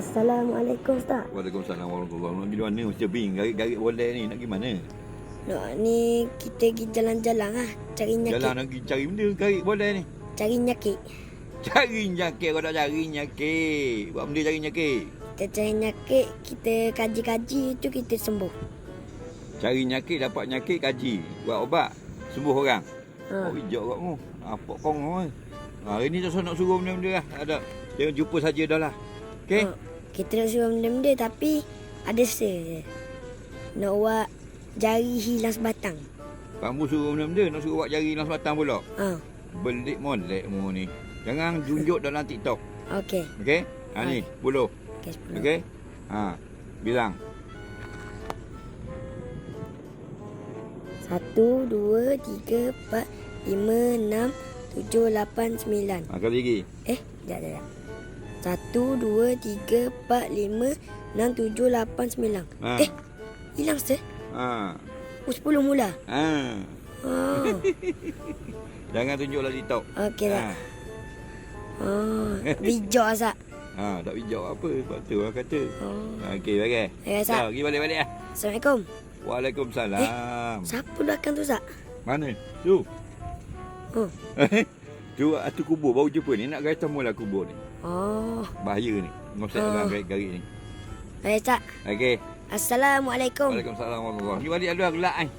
Assalamualaikum Ustaz. Waalaikumsalam warahmatullahi wabarakatuh. Nak pergi mana Mr. Bing? Garik boleh ni nak pergi mana? Nak ni kita pergi jalan-jalan lah. Cari nyakit. Jalan nak pergi cari benda garik boleh ni. Cari nyakit. Cari nyakit, kau nak cari nyakit. Buat benda cari nyakit. Kita cari nyakit, kita kaji-kaji itu kita sembuh. Cari nyakit, dapat nyakit, kaji. Buat ubat, sembuh orang. Oh, hijau kat mu. Apa kong ni? Hari ni tak nak suruh benda-benda lah. Ada. Jangan jumpa saja dah lah. Okey? Kita nak suruh benda-benda tapi ada se. Nak buat jari hilang sebatang. Kamu suruh benda-benda, nak suruh buat jari hilang sebatang pula. Belik molek mu ni. Jangan junjuk dalam TikTok. Okey. Okey? Ha ni, 10. Okey, 10. Okey? Ha, bilang. 1, 2, 3, 4, 5, 6, 7, 8, 9. Ha, kali lagi. Sekejap. 1, 2, 3, 4, 5, 6, 7, 8, 9. Hilang se? Ha. 10 mula. Ha. Oh. Jangan tunjuklah TikTok. Okey dah. Bijak Azak. Ha, tak bijak apa. Sebab tu orang kata. Okey, bagai. Azak. Pergi balik-balik lah. Assalamualaikum. Waalaikumsalam. Siapa belakang tu Azak? Mana? Tu. Oh. Tu tu kubur baru jumpa ni. Nak gaitah mula kubur ni. Oh. Bahaya ni. Ngosek orang garik-garik ni. Baik Azak. Okey. Assalamualaikum. Waalaikumsalam warahmatullahi wabarakatuh. Pergi balik ada gelak ni.